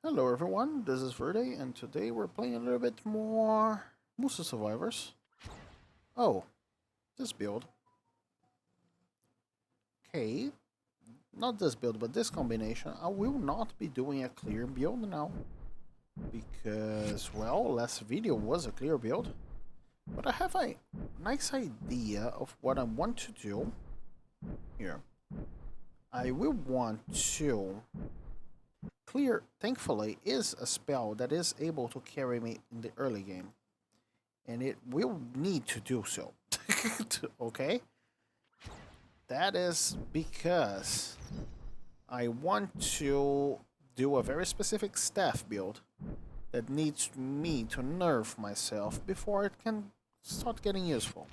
Hello everyone, this is Verde, and today we're playing a little bit more Musa Survivors. Oh, this build. Okay, not this build, but this combination. I will not be doing a clear build now, because, well, last video was a clear build. But I have a nice idea of what I want to do here. I will want to clear, thankfully, is a spell that is able to carry me in the early game. And it will need to do so. Okay? That is because I want to do a very specific staff build that needs me to nerf myself before it can start getting useful.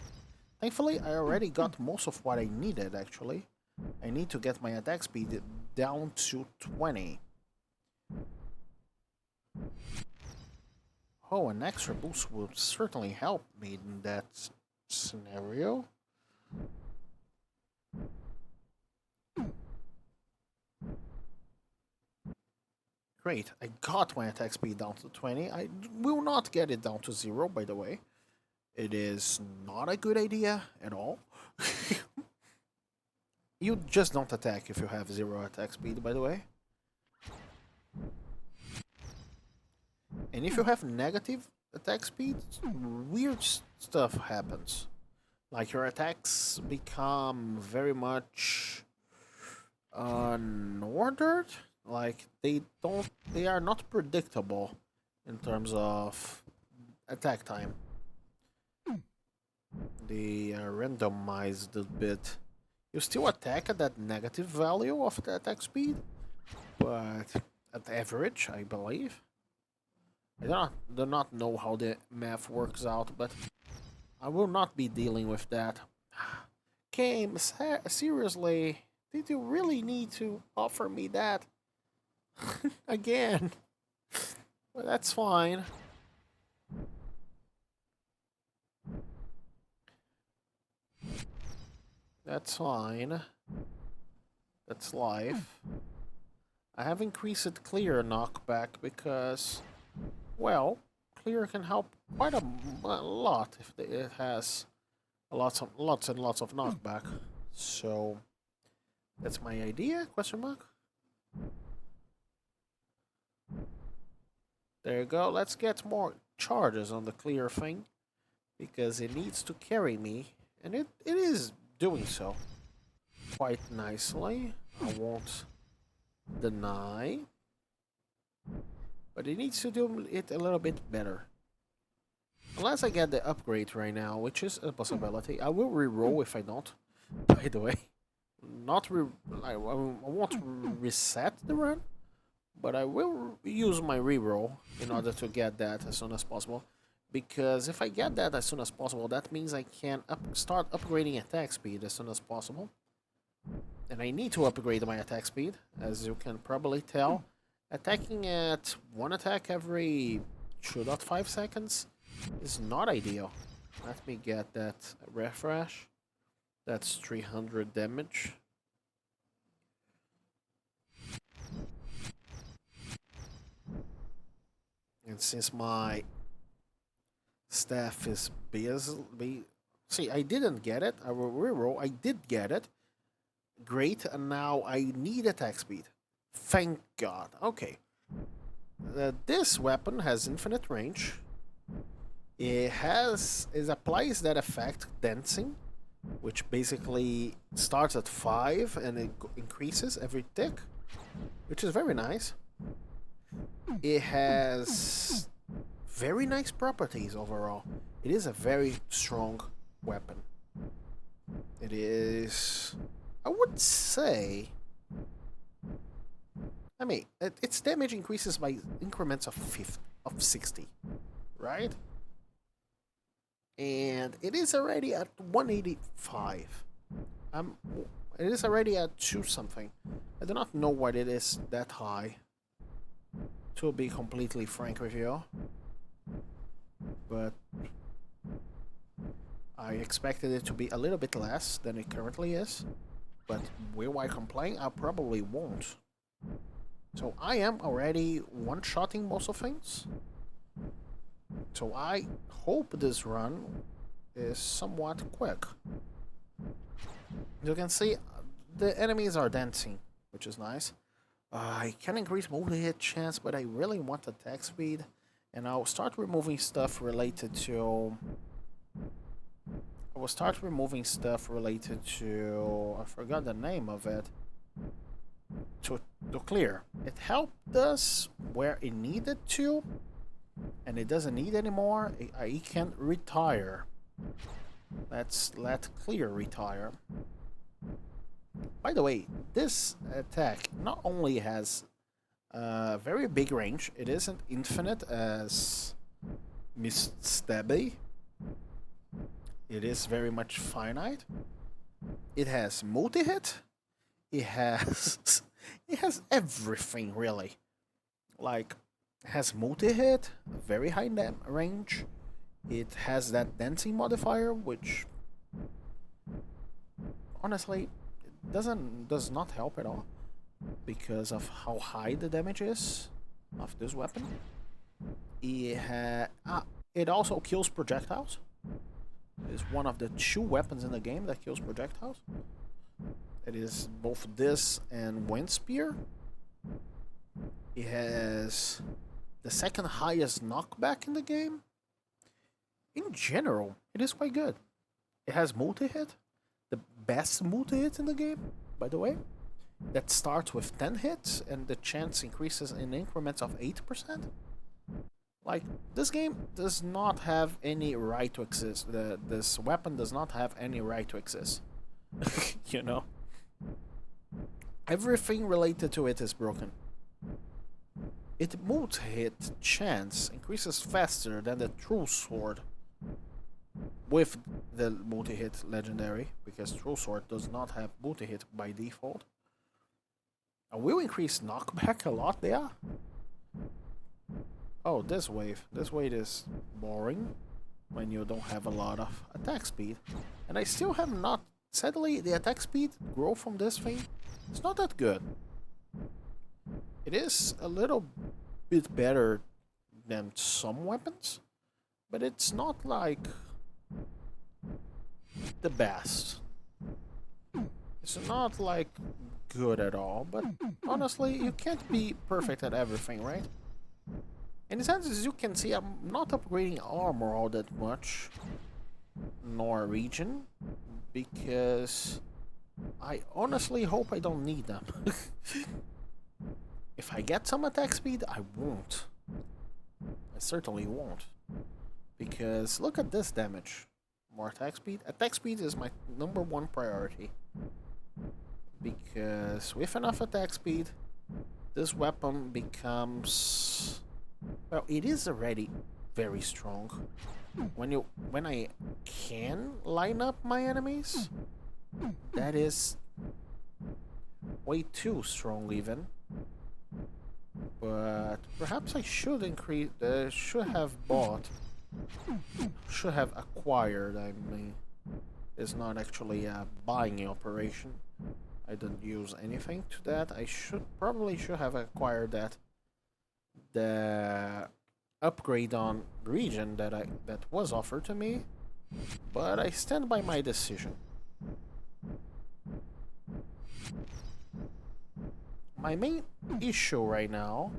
Thankfully, I already got most of what I needed, actually. I need to get my attack speed down to 20. Oh, an extra boost would certainly help me in that scenario. Great, I got my attack speed down to 20. I will not get it down to 0, by the way. It is not a good idea at all. You just don't attack if you have 0 attack speed, by the way. And if you have negative attack speed, weird stuff happens. Like your attacks become very much unordered. Like they are not predictable in terms of attack time. They are randomized a bit. You still attack at that negative value of the attack speed, but at average, I believe. I do not know how the math works out, but I will not be dealing with that. Game, seriously, did you really need to offer me that? Again. Well, that's fine. That's fine. That's life. I have increased clear knockback because, well, clear can help quite a lot if it has lots and lots of knockback. So that's my idea? Question mark. There you go. Let's get more charges on the clear thing because it needs to carry me, and it is doing so quite nicely. I won't deny, but it needs to do it a little bit better. Unless I get the upgrade right now, which is a possibility. I will re-roll if I don't, by the way. Not re... I won't reset the run, but I will use my reroll in order to get that as soon as possible. Because if I get that as soon as possible, that means I can start upgrading attack speed as soon as possible. And I need to upgrade my attack speed, as you can probably tell. Attacking at one attack every 2.5 seconds is not ideal. Let me get that refresh. That's 300 damage. And since my staff is busy... See, I didn't get it. I will reroll. I did get it. Great, and now I need attack speed. Thank God. Okay. This weapon has infinite range. It applies that effect, dancing, which basically starts at 5 and it increases every tick, which is very nice. It has very nice properties overall. It is a very strong weapon. It is, I would say, I mean, its damage increases by increments of 60, right? And it is already at 185. It is already at 2 something. I do not know why it is that high, to be completely frank with you. But I expected it to be a little bit less than it currently is. But will I complain? I probably won't. So I am already one-shotting most of things. So I hope this run is somewhat quick. You can see the enemies are dancing, which is nice. I can increase multi-hit chance, but I really want attack speed. And I'll start removing stuff related to... I forgot the name of it. To clear. It helped us where it needed to, and it doesn't need anymore. I can retire. Let's let clear retire. By the way, this attack not only has a very big range, it isn't infinite as Miss Stabby. It is very much finite. It has multi-hit. It has everything really. Like, it has multi-hit, very high range. It has that dancing modifier, which honestly does not help at all because of how high the damage is of this weapon. It also kills projectiles. It's one of the 2 weapons in the game that kills projectiles. It is both this and Wind Spear. It has the second highest knockback in the game. In general, it is quite good. It has multi-hit, the best multi-hit in the game, by the way. That starts with 10 hits and the chance increases in increments of 8%. Like, this game does not have any right to exist. This weapon does not have any right to exist. You know? Everything related to it is broken. Its multi-hit chance increases faster than the True Sword with the multi-hit legendary, because True Sword does not have multi-hit by default. I will increase knockback a lot there. Oh, this wave. This wave is boring when you don't have a lot of attack speed. And I still have not... Sadly, the attack speed growth from this thing is not that good. It is a little bit better than some weapons, but it's not like the best. It's not like good at all, but honestly, you can't be perfect at everything, right? In a sense, as you can see, I'm not upgrading armor all that much, nor region, because I honestly hope I don't need them. If I get some attack speed, I won't. I certainly won't. Because look at this damage. More attack speed. Attack speed is my #1 priority. Because with enough attack speed, this weapon becomes... Well, it is already very strong. When I can line up my enemies, that is way too strong even. But perhaps I should increase. Should have acquired. I mean, it's not actually a buying operation. I didn't use anything to that. I probably should have acquired that. The upgrade on region that was offered to me, but I stand by my decision. My main issue right now,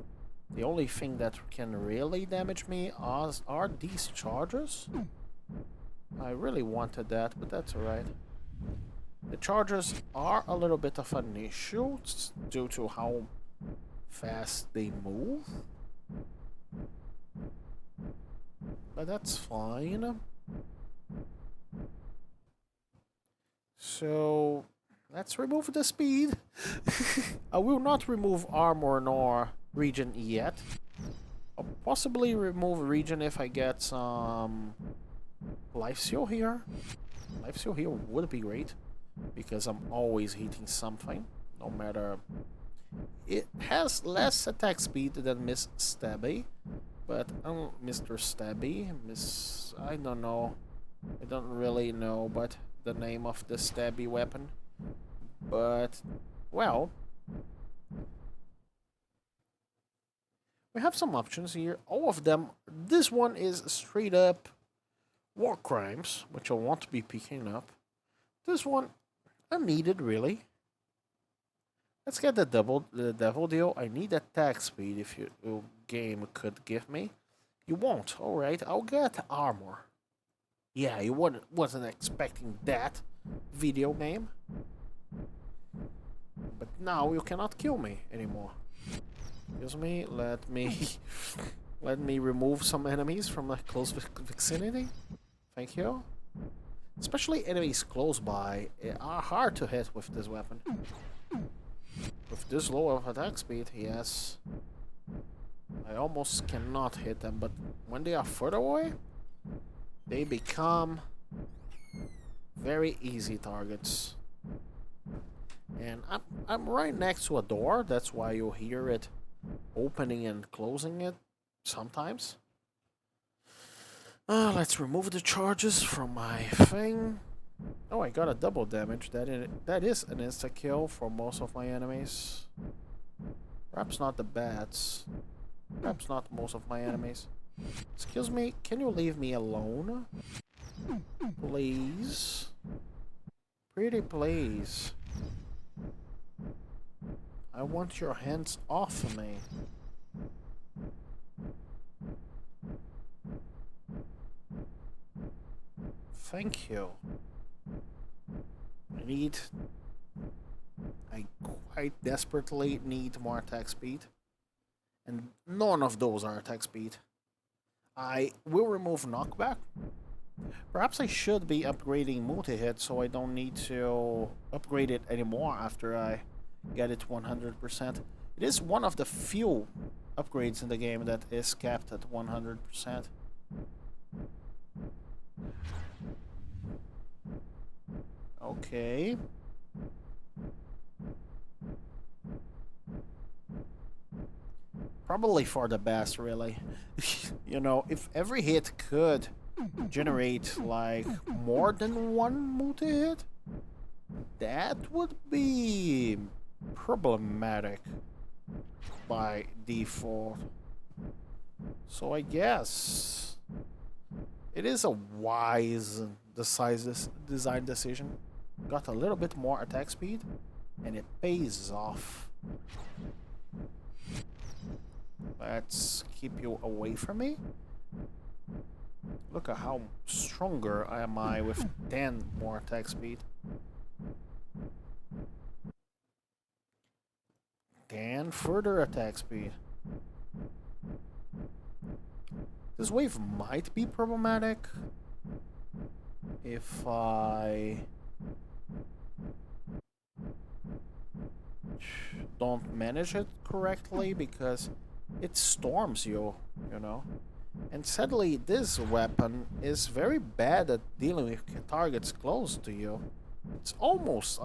the only thing that can really damage me are these charges. I really wanted that, but that's alright. The charges are a little bit of an issue due to how fast they move. But that's fine. So let's remove the speed. I will not remove armor nor region yet. I'll possibly remove region if I get some life seal here. Life seal here would be great, because I'm always hitting something, no matter. It has less attack speed than Miss Stabby, but Mr. Stabby, I don't know. I don't really know, but the name of the Stabby weapon. But, well, We have some options here. All of them. This one is straight up war crimes, which I want to be picking up. This one, unneeded, really. Let's get the devil deal. I need attack speed if your game could give me. You won't. Alright, I'll get armor. Yeah, you wasn't expecting that video game. But now you cannot kill me anymore. Excuse me, let me remove some enemies from the close vicinity. Thank you. Especially enemies close by are hard to hit with this weapon. With this low of attack speed, yes. I almost cannot hit them, but when they are further away, they become very easy targets. And I'm right next to a door, that's why you hear it opening and closing it sometimes. Let's remove the charges from my thing. Oh, I got a double damage. That is an insta kill for most of my enemies. Perhaps not the bats. Perhaps not most of my enemies. Excuse me, can you leave me alone? Please. Pretty please. I want your hands off of me. Thank you. I quite desperately need more attack speed. And none of those are attack speed. I will remove knockback. Perhaps I should be upgrading multi-hit so I don't need to upgrade it anymore after I get it 100%. It is one of the few upgrades in the game that is capped at 100%. Okay. Probably for the best, really. You know, if every hit could generate like more than one multi-hit, that would be problematic by default. So I guess it is a wise design decision. Got a little bit more attack speed, and it pays off. Let's keep you away from me. Look at how stronger am I with 10 more attack speed. 10 further attack speed. This wave might be problematic if I don't manage it correctly, because it storms you, you know. And sadly, this weapon is very bad at dealing with targets close to you. It's almost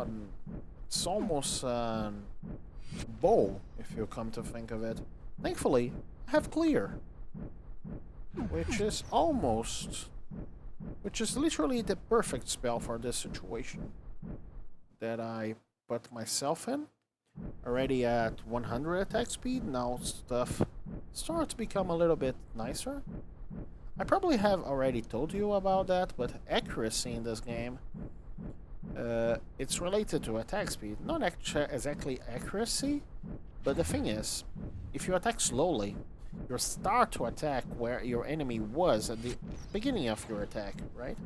a bow, if you come to think of it. Thankfully, I have clear, which is literally the perfect spell for this situation that I put myself in. Already at 100 attack speed, now stuff starts to become a little bit nicer. I probably have already told you about that, but accuracy in this game, it's related to attack speed. Not exactly accuracy, but the thing is, if you attack slowly, you start to attack where your enemy was at the beginning of your attack, right?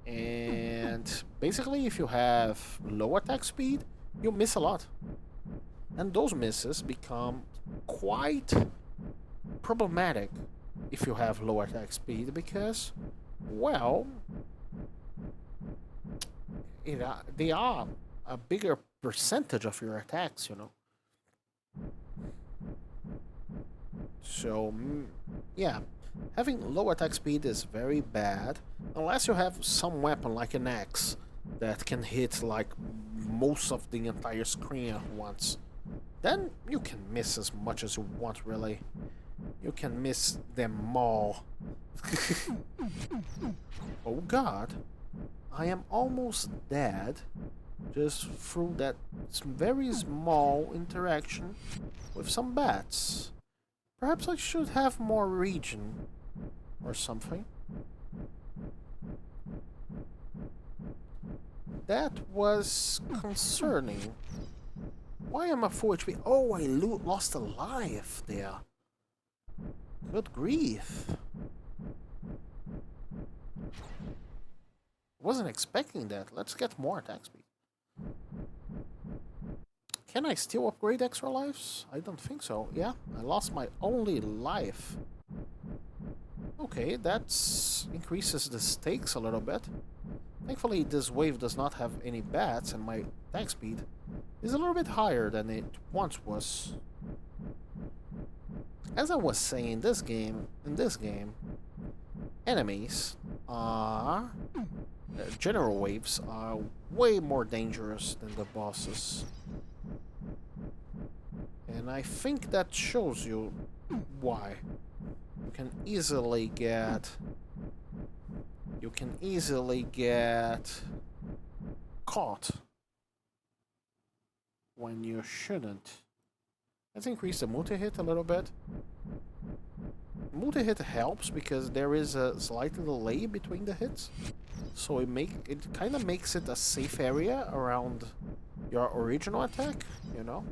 And basically, if you have low attack speed, you miss a lot. And those misses become quite problematic if you have low attack speed, because, well, they are a bigger percentage of your attacks, you know. So, yeah, having low attack speed is very bad, unless you have some weapon like an axe that can hit like most of the entire screen at once. Then you can miss as much as you want, really. You can miss them all. Oh god, I am almost dead just through that very small interaction with some bats. Perhaps I should have more region or something. That was concerning. Why am I full HP? Oh, I lost a life there. Good grief. Wasn't expecting that. Let's get more attack speed. Can I still upgrade extra lives? I don't think so. Yeah, I lost my only life. Okay, that increases the stakes a little bit. Thankfully, this wave does not have any bats, and my attack speed is a little bit higher than it once was. As I was saying, in this game, enemies are general waves are way more dangerous than the bosses. And I think that shows you why. You can easily get caught when you shouldn't. Let's increase the multi-hit a little bit. Multi-hit helps because there is a slight delay between the hits. So it kind of makes it a safe area around your original attack, you know?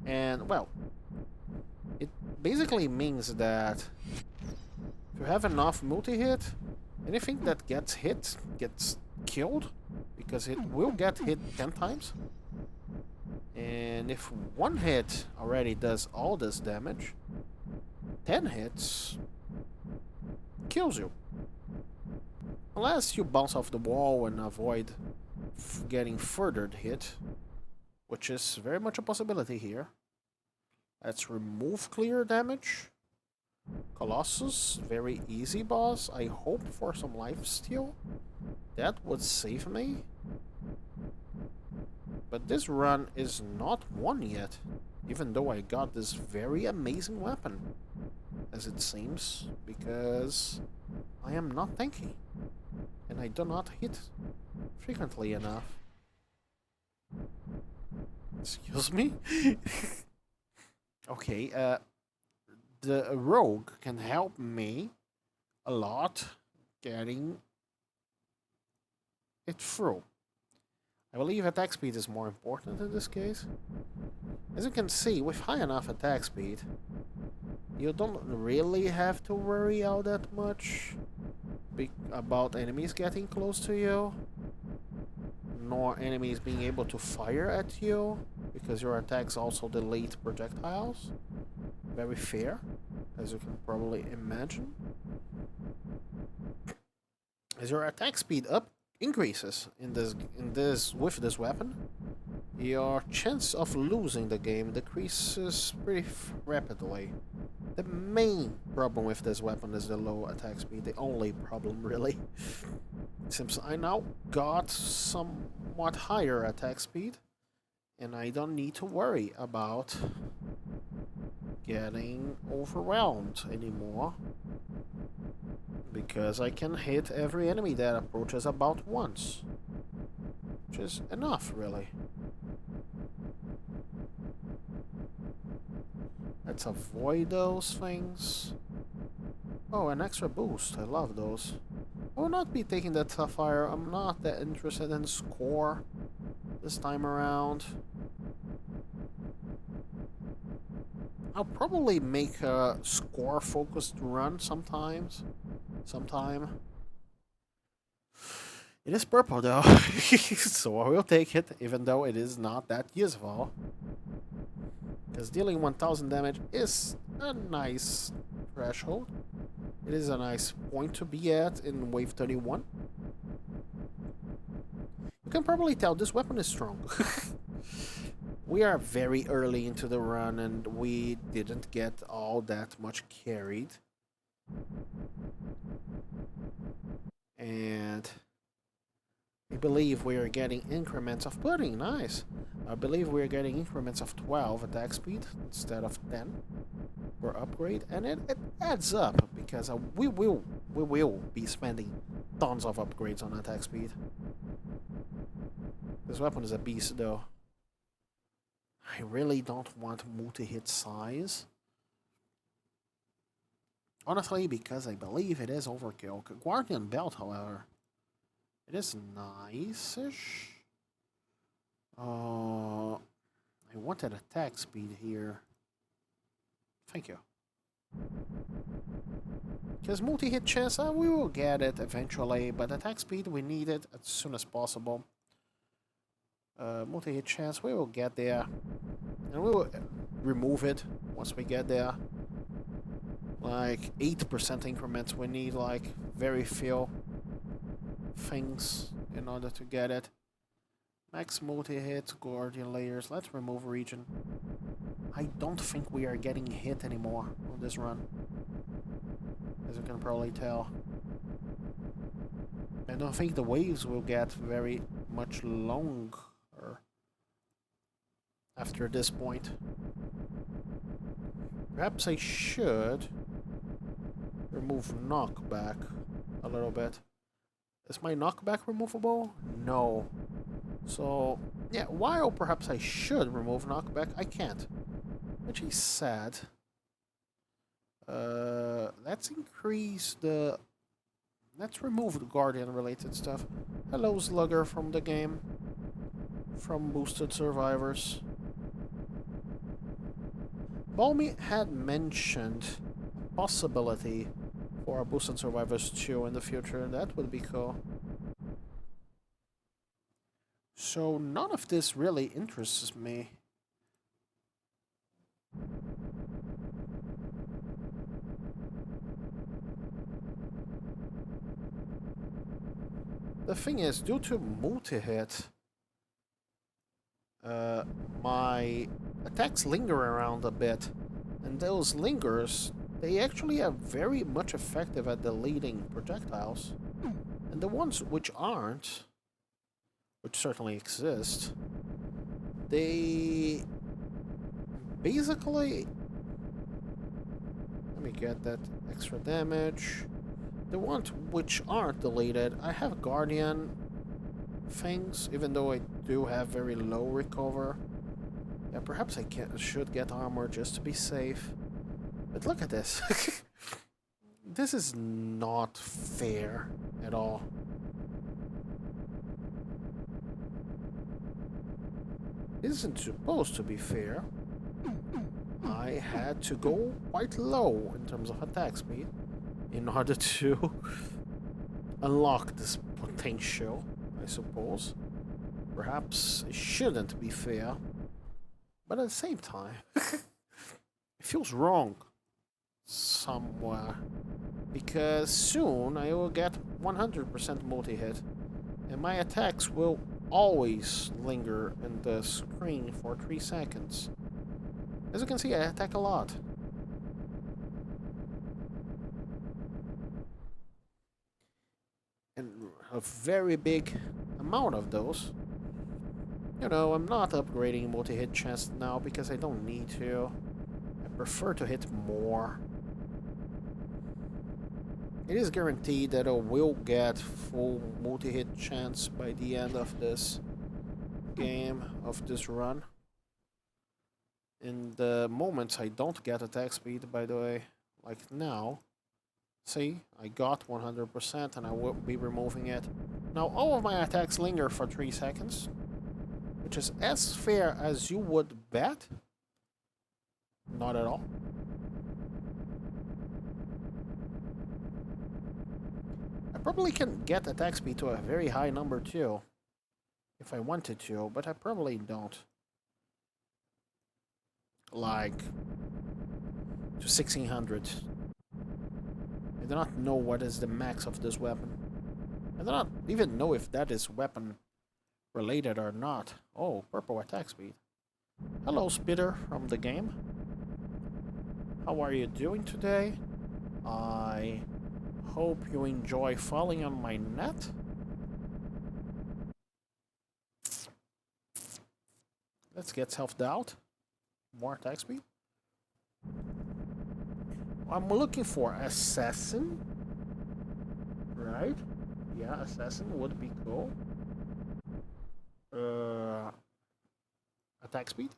And, well, it basically means that if you have enough multi-hit, anything that gets hit gets killed, because it will get hit 10 times. And if one hit already does all this damage, 10 hits kills you. Unless you bounce off the wall and avoid getting further hit, which is very much a possibility here. Let's remove clear damage. Colossus, very easy boss. I hope for some life steal. That would save me. But this run is not won yet, even though I got this very amazing weapon, as it seems, because I am not tanky, and I do not hit frequently enough. Excuse me? Okay, the rogue can help me a lot getting it through. I believe attack speed is more important in this case. As you can see, with high enough attack speed, you don't really have to worry all that much about enemies getting close to you, nor enemies being able to fire at you, because your attacks also delete projectiles. Very fair, as you can probably imagine. As your attack speed increases with this weapon, your chance of losing the game decreases pretty rapidly. The main problem with this weapon is the low attack speed. The only problem, really. Since I now got somewhat higher attack speed, and I don't need to worry about getting overwhelmed anymore, because I can hit every enemy that approaches about once, which is enough, really. Let's avoid those things. Oh, an extra boost. I love those. I will not be taking that Sapphire. I'm not that interested in score this time around. I'll probably make a score-focused run sometime. It is purple though, so I will take it, even though it is not that useful. Because dealing 1000 damage is a nice threshold. It is a nice point to be at in wave 31. You can probably tell this weapon is strong. We are very early into the run and we didn't get all that much carried. And I believe we are getting increments of pudding. Nice. I believe we are getting increments of 12 attack speed instead of 10 for upgrade, and it adds up because we will be spending tons of upgrades on attack speed. This weapon is a beast, though. I really don't want multi-hit size. Honestly, because I believe it is overkill. Guardian Belt, however, it is nice-ish. I wanted attack speed here. Thank you. Because multi-hit chance, we will get it eventually, but attack speed, we need it as soon as possible. Multi-hit chance, we will get there. And we will remove it once we get there. Like 8% increments, we need like very few things in order to get it. Max multi-hit, Guardian layers, let's remove region. I don't think we are getting hit anymore on this run, as you can probably tell. I don't think the waves will get very much longer after this point. Perhaps I should remove knockback a little bit. Is my knockback removable? No. So, yeah, while perhaps I should remove knockback, I can't. Which is sad. Let's increase the... Let's remove the Guardian-related stuff. Hello, Slugger from the game. From Boosted Survivors. Balmy had mentioned a possibility for a Boosted Survivors 2 in the future. That would be cool. So none of this really interests me. The thing is, due to multi-hit, my attacks linger around a bit, and those lingers, they actually are very much effective at deleting projectiles. And the ones which aren't, which certainly exist, they basically... Let me get that extra damage. The ones which aren't deleted, I have Guardian things, even though I do have very low recover. Yeah, perhaps I should get armor just to be safe. But look at this. This is not fair at all. This isn't supposed to be fair. I had to go quite low in terms of attack speed in order to unlock this potential, I suppose. Perhaps it shouldn't be fair, but at the same time, it feels wrong somewhere. Because soon I will get 100% multi-hit, and my attacks will always linger in the screen for 3 seconds. As you can see, I attack a lot. And a very big amount of those. You know, I'm not upgrading multi-hit chest now because I don't need to. I prefer to hit more. It is guaranteed that I will get full multi-hit chance by the end of this game, of this run. In the moments I don't get attack speed, by the way, like now, see, I got 100% and I will be removing it. Now all of my attacks linger for 3 seconds, which is as fair as you would bet. Not at all. I probably can get attack speed to a very high number too, if I wanted to, but I probably don't. Like to 1600. I do not know what is the max of this weapon. I do not even know if that is weapon related or not. Oh, purple attack speed. Hello, Spitter from the game. How are you doing today? I hope you enjoy falling on my net. Let's get self-doubt. More attack speed. I'm looking for assassin. Right? Yeah, assassin would be cool. attack speed.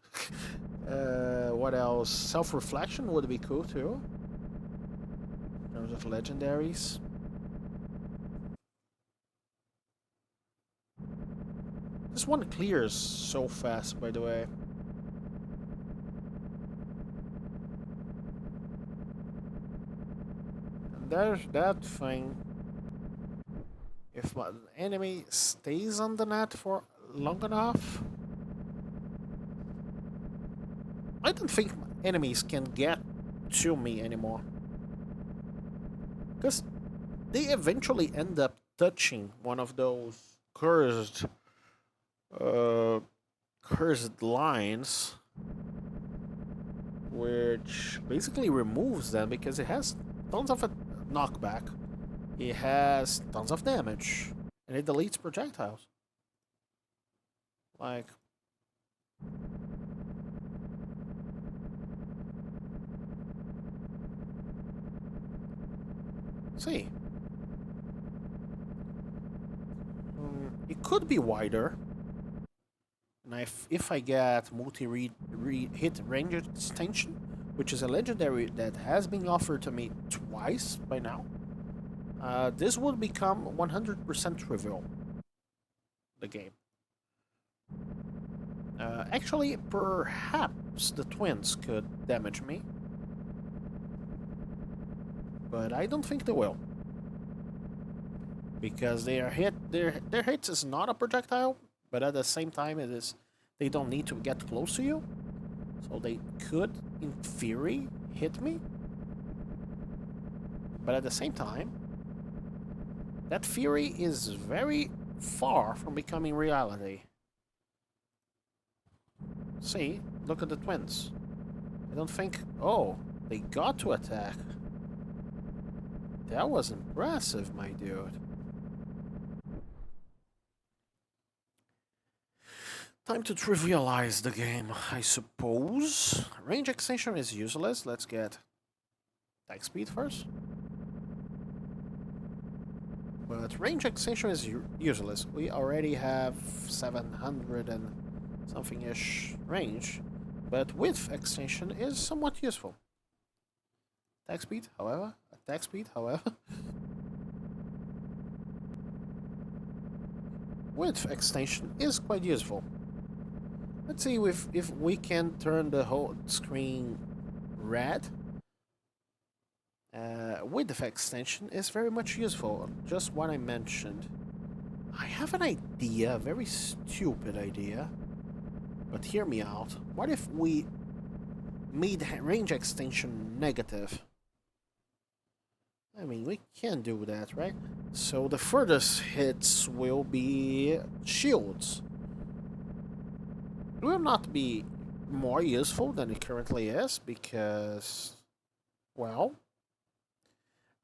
What else? Self-reflection would be cool too. In terms of legendaries. This one clears so fast, by the way. And there's that thing. If my enemy stays on the net for long enough, I don't think enemies can get to me anymore. Because they eventually end up touching one of those cursed uh, cursed lines, which basically removes them because it has tons of a knockback, it has tons of damage, and it deletes projectiles. Like, see, it could be wider. And if I get multi-hit range extension, which is a legendary that has been offered to me twice by now, this would become 100% trivial. The game. Actually, perhaps the twins could damage me, but I don't think they will, because their hits is not a projectile, but at the same time it is. They don't need to get close to you, so they could, in theory, hit me. But at the same time, that theory is very far from becoming reality. See, look at the twins. I don't think... Oh, they got to attack. That was impressive, my dude. Time to trivialize the game, I suppose. Range extension is useless. Let's get attack speed first. But range extension is useless. We already have 700 and something-ish range. But width extension is somewhat useful. Attack speed, however. Width extension is quite useful. Let's see if we can turn the whole screen red. Width extension is very much useful, just what I mentioned. I have an idea, a very stupid idea, but hear me out. What if we made range extension negative? I mean, we can do that, right? So the furthest hits will be shields. It will not be more useful than it currently is because, well,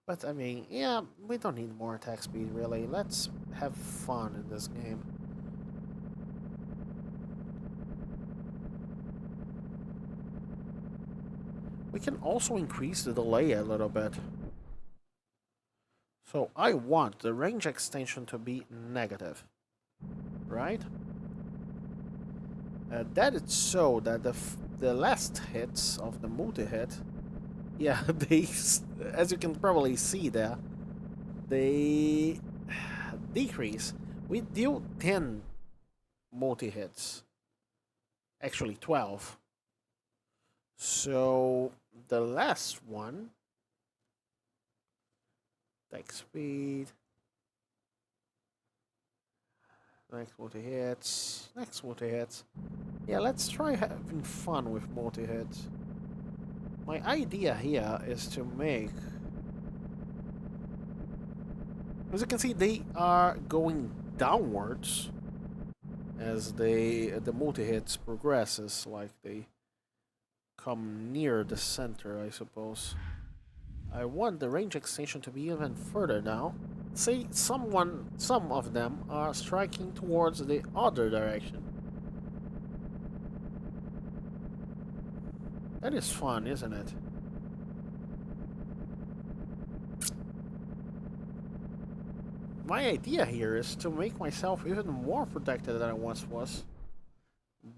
but I mean, yeah, we don't need more attack speed really. Let's have fun in this game. We can also increase the delay a little bit. So I want the range extension to be negative, right? That is so that the last hits of the multi-hit, yeah, they, as you can probably see there, they decrease. We deal 10 multi-hits, actually 12. So the last one, attack speed, next multi-hits, next multi-hits. Yeah, let's try having fun with multi-hits. My idea here is to make... As you can see, they are going downwards as the multi-hits progresses, like they come near the center, I suppose. I want the range extension to be even further now. Say some of them are striking towards the other direction. That is fun, isn't it? My idea here is to make myself even more protected than I once was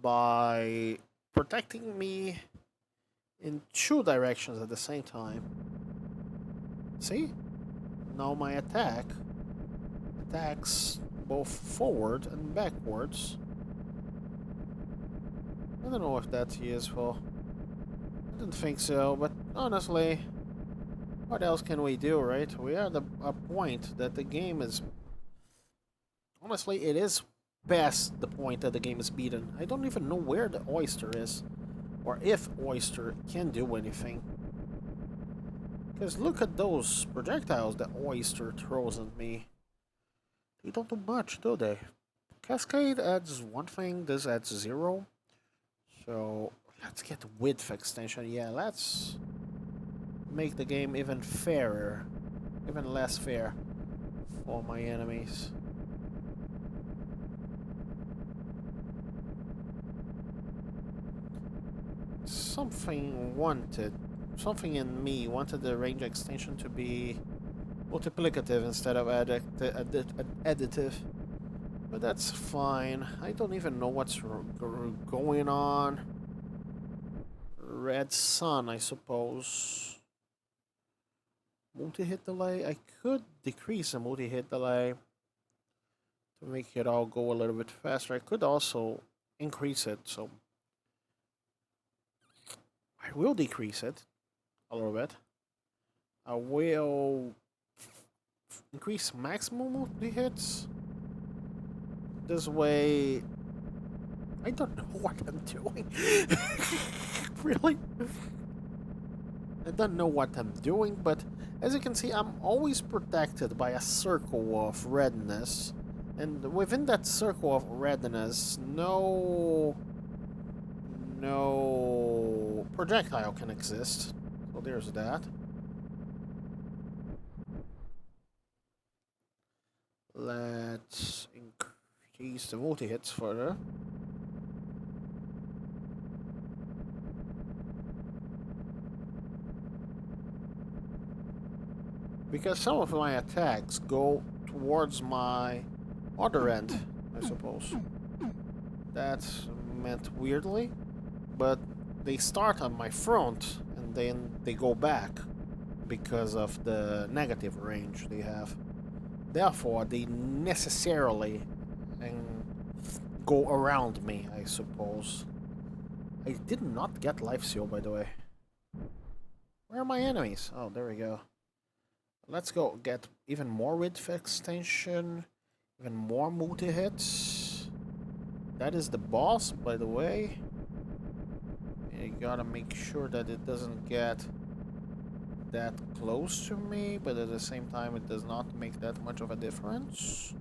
by protecting me in two directions at the same time. See? Now my attacks both forward and backwards. I don't know if that's useful. I didn't think so, but honestly, what else can we do, right? We are at a point that the game is... Honestly, it is past the point that the game is beaten. I don't even know where the oyster is, or if oyster can do anything. Because look at those projectiles that oyster throws at me. They don't do much, do they? Cascade adds one thing, this adds 0. So let's get width extension. Yeah, let's make the game even fairer, even less fair for my enemies. Something in me wanted the range extension to be multiplicative instead of additive. But that's fine. I don't even know what's going on. Red sun, I suppose. Multi-hit delay? I could decrease the multi-hit delay to make it all go a little bit faster. I could also increase it, so I will decrease it a little bit. I will increase maximum multi-hits. This way, I don't know what I'm doing. Really? I don't know what I'm doing, but as you can see, I'm always protected by a circle of redness. And within that circle of redness, no projectile can exist. So there's that. Let's increase the multi-hits further. Because some of my attacks go towards my other end, I suppose. That's meant weirdly, but they start on my front and then they go back because of the negative range they have. Therefore, they necessarily go around me, I suppose. I did not get life seal, by the way. Where are my enemies? Oh, there we go. Let's go get even more width extension, even more multi-hits. That is the boss, by the way. You gotta make sure that it doesn't get that close to me, but at the same time it does not make that much of a difference.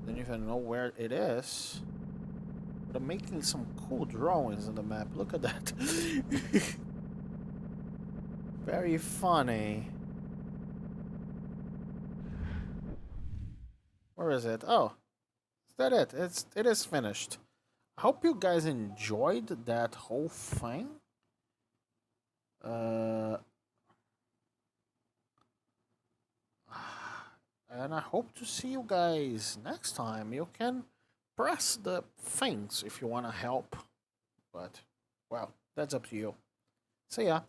Don't even know where it is. But I'm making some cool drawings on the map. Look at that. Very funny. Where is it? Oh, is that it? It is finished. I hope you guys enjoyed that whole thing. And I hope to see you guys next time. You can press the things if you want to help. But, well, that's up to you. See ya.